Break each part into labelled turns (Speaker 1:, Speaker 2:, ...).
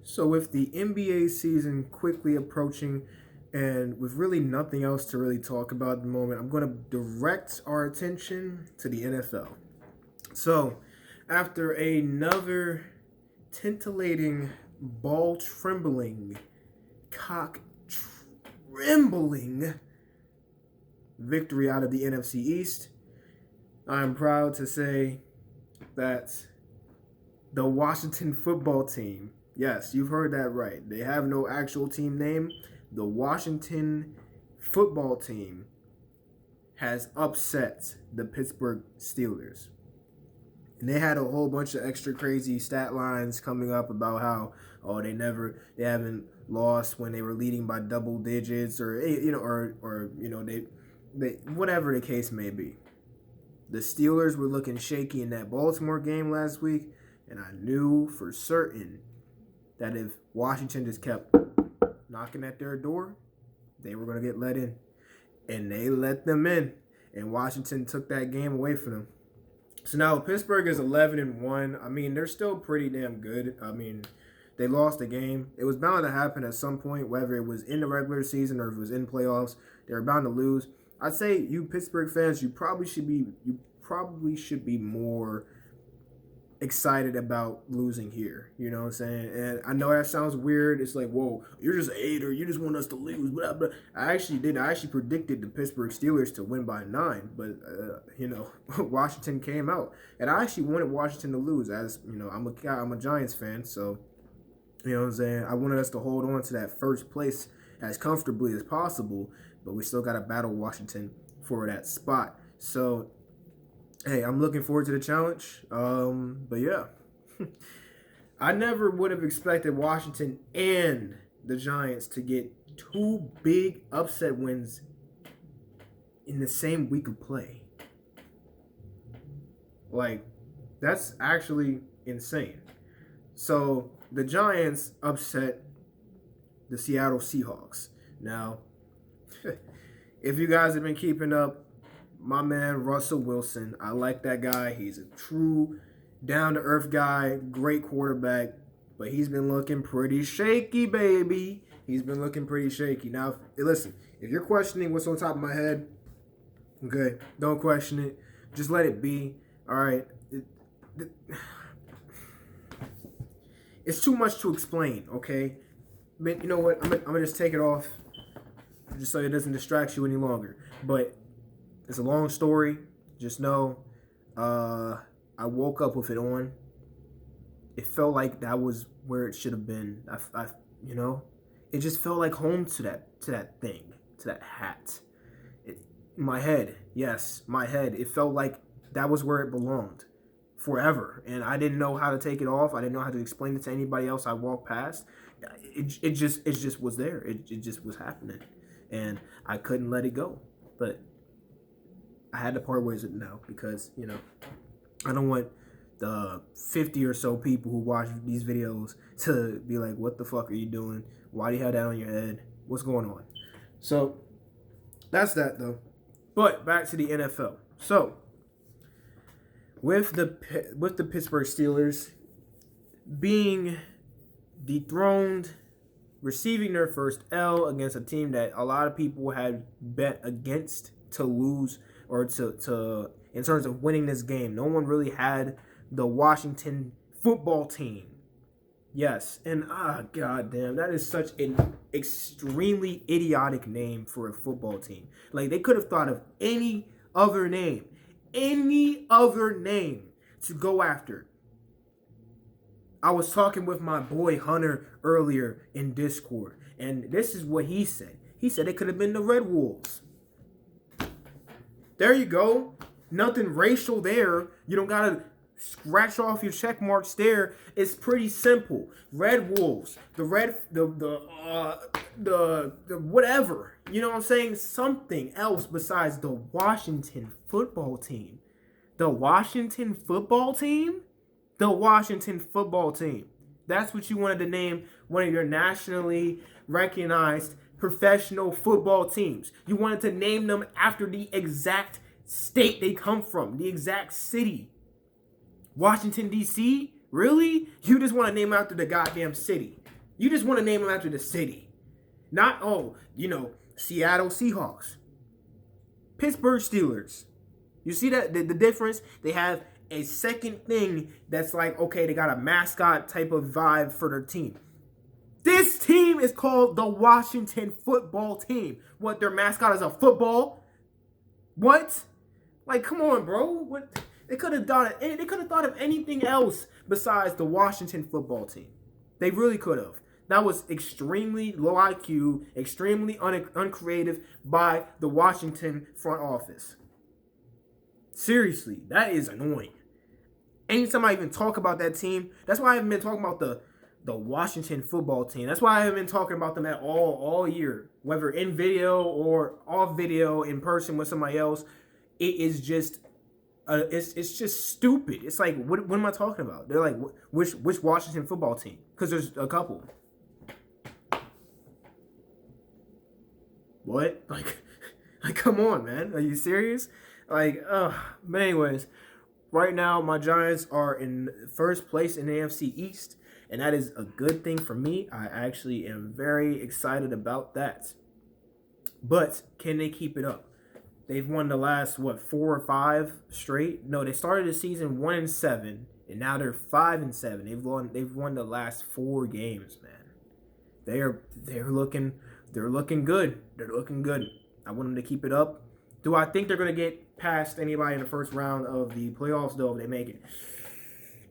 Speaker 1: So with the NBA season quickly approaching and with really nothing else to really talk about at the moment, I'm going to direct our attention to the NFL. So after another titillating, ball trembling, cock trembling victory out of the NFC East, I am proud to say that the Washington football team, yes, you've heard that right. They have no actual team name. The Washington football team has upset the Pittsburgh Steelers. And they had a whole bunch of extra crazy stat lines coming up about how they haven't lost when they were leading by double digits or they whatever the case may be. The Steelers were looking shaky in that Baltimore game last week, and I knew for certain that if Washington just kept knocking at their door, they were going to get let in. And they let them in, and Washington took that game away from them. So now Pittsburgh is 11-1. I mean, they're still pretty damn good. I mean, they lost a game. It was bound to happen at some point, whether it was in the regular season or if it was in playoffs. They were bound to lose. I'd say you Pittsburgh fans, you probably should be more excited about losing here. You know what I'm saying? And I know that sounds weird. It's like, whoa, you're just a hater. You just want us to lose. But I actually did. I actually predicted the Pittsburgh Steelers to win by 9. But, Washington came out. And I actually wanted Washington to lose. As, I'm a Giants fan. So, you know what I'm saying? I wanted us to hold on to that first place as comfortably as possible. But we still got to battle Washington for that spot. So, hey, I'm looking forward to the challenge. But yeah, I never would have expected Washington and the Giants to get 2 big upset wins in the same week of play. Like, that's actually insane. So the Giants upset the Seattle Seahawks. Now, if you guys have been keeping up, my man Russell Wilson, I like that guy. He's a true down-to-earth guy, great quarterback, but he's been looking pretty shaky, baby. He's been looking pretty shaky. Now, listen, if you're questioning what's on top of my head, okay, don't question it. Just let it be, all right? It's too much to explain, okay? But you know what? I'm gonna just take it off just so it doesn't distract you any longer. But it's a long story. Just know, I woke up with it on. It felt like that was where it should have been. It just felt like home to that thing, to that hat. My head, yes, my head. It felt like that was where it belonged forever, and I didn't know how to take it off. I didn't know how to explain it to anybody else I walked past. It just was there. It just was happening, and I couldn't let it go. But I had to part ways with it now because, I don't want the 50 or so people who watch these videos to be like, what the fuck are you doing? Why do you have that on your head? What's going on? So that's that, though. But back to the NFL. So with the Pittsburgh Steelers being dethroned, receiving their first L against a team that a lot of people had bet against to lose or to in terms of winning this game. No one really had the Washington football team. Yes, and goddamn, that is such an extremely idiotic name for a football team. Like, they could have thought of any other name to go after. I was talking with my boy Hunter earlier in Discord, and this is what he said. He said it could have been the Red Wolves. There you go. Nothing racial there. You don't gotta scratch off your check marks there. It's pretty simple. Red Wolves. The whatever. You know what I'm saying? Something else besides the Washington football team. The Washington football team? The Washington football team. That's what you wanted to name one of your nationally recognized professional football teams. You wanted to name them after the exact state they come from, the exact city. Washington, D.C.? Really? You just want to name after the goddamn city. You just want to name them after the city. Not, Seattle Seahawks. Pittsburgh Steelers. You see that the difference? They have a second thing that's like, okay, they got a mascot type of vibe for their team. This team is called the Washington Football Team. What, their mascot is a football? What? Like, come on, bro. What? They could have thought of anything else besides the Washington Football Team. They really could have. That was extremely low IQ, extremely uncreative by the Washington front office. Seriously, that is annoying. Anytime I even talk about that team, that's why I haven't been talking about the Washington Football Team. That's why I haven't been talking about them at all year, whether in video or off video, in person with somebody else. It is just, it's just stupid. It's like, what am I talking about? They're like, which Washington Football Team? Because there's a couple. What? Like, come on, man. Are you serious? Like, but anyways, right now my Giants are in first place in the AFC East, and that is a good thing for me. I actually am very excited about that. But can they keep it up? They've won the last 4 or 5 straight. No, they started the season 1-7, and now they're 5-7. They've won the last 4 games, man. They're looking good. They're looking good. I want them to keep it up. Do I think they're gonna get past anybody in the first round of the playoffs though if they make it?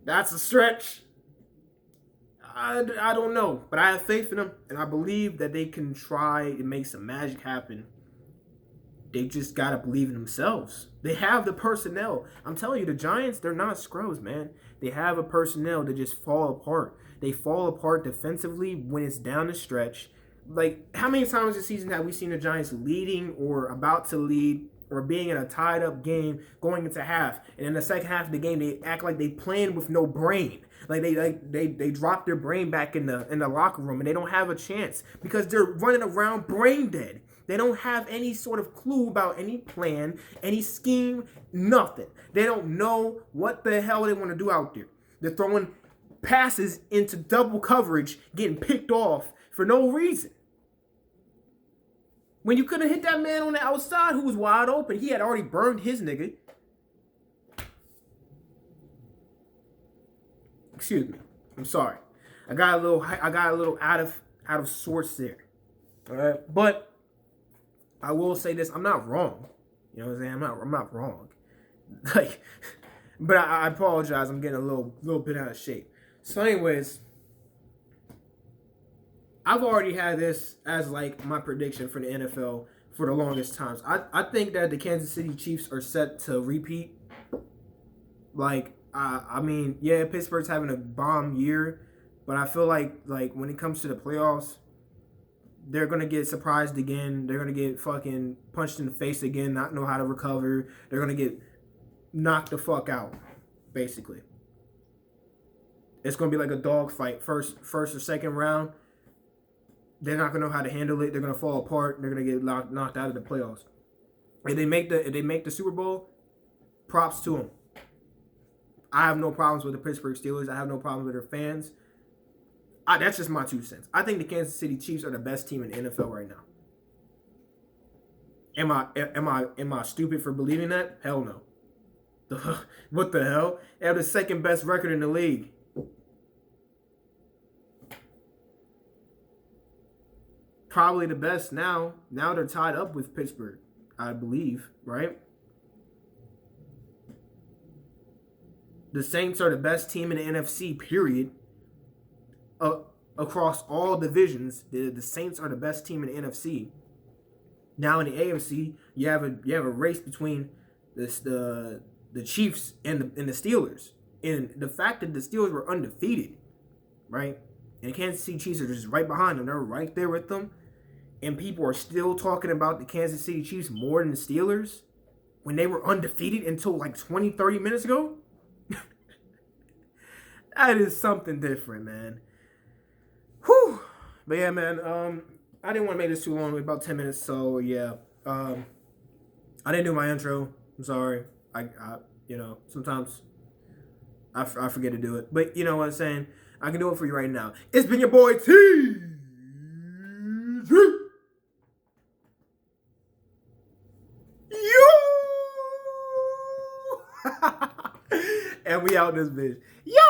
Speaker 1: That's a stretch. I don't know, but I have faith in them, and I believe that they can try to make some magic happen. They just gotta believe in themselves. They have the personnel. I'm telling you, the Giants, they're not scrubs, man. They have a personnel that just fall apart. They fall apart defensively when it's down the stretch. Like, how many times this season have we seen the Giants leading or about to lead or being in a tied up game going into half, and in the second half of the game they act like they playing with no brain, like they drop their brain back in the locker room and they don't have a chance because they're running around brain dead. They don't have any sort of clue about any plan, any scheme, nothing. They don't know what the hell they want to do out there. They're throwing passes into double coverage, getting picked off for no reason. When you could have hit that man on the outside who was wide open, he had already burned his nigga. Excuse me. I'm sorry. I got a little out of sorts there. All right, but I will say this: I'm not wrong. You know what I'm saying? I'm not wrong. Like, but I apologize. I'm getting a little bit out of shape. So, anyways, I've already had this as like my prediction for the NFL for the longest times. I think that the Kansas City Chiefs are set to repeat. Like, I mean, yeah, Pittsburgh's having a bomb year, but I feel like when it comes to the playoffs, they're gonna get surprised again. They're gonna get fucking punched in the face again, not know how to recover. They're gonna get knocked the fuck out, basically. It's gonna be like a dog fight, first or second round. They're not gonna know how to handle it. They're gonna fall apart. They're gonna get knocked out of the playoffs. If they make the Super Bowl, props to them. I have no problems with the Pittsburgh Steelers. I have no problems with their fans. That's just my 2 cents. I think the Kansas City Chiefs are the best team in the NFL right now. Am I stupid for believing that? Hell no. What the hell? They have the second best record in the league. Probably the best now. Now they're tied up with Pittsburgh, I believe, right? The Saints are the best team in the NFC, period. Across all divisions, the Saints are the best team in the NFC. Now in the AFC, you have a race between the Chiefs and the Steelers. And the fact that the Steelers were undefeated, right? And the Kansas City Chiefs are just right behind them. They're right there with them. And people are still talking about the Kansas City Chiefs more than the Steelers when they were undefeated until like 20, 30 minutes ago. That is something different, man. Whew. But yeah, man, I didn't want to make this too long, about 10 minutes, so yeah. I didn't do my intro. I'm sorry. I sometimes I forget to do it. But you know what I'm saying? I can do it for you right now. It's been your boy T. You. And we out this bitch. Yo.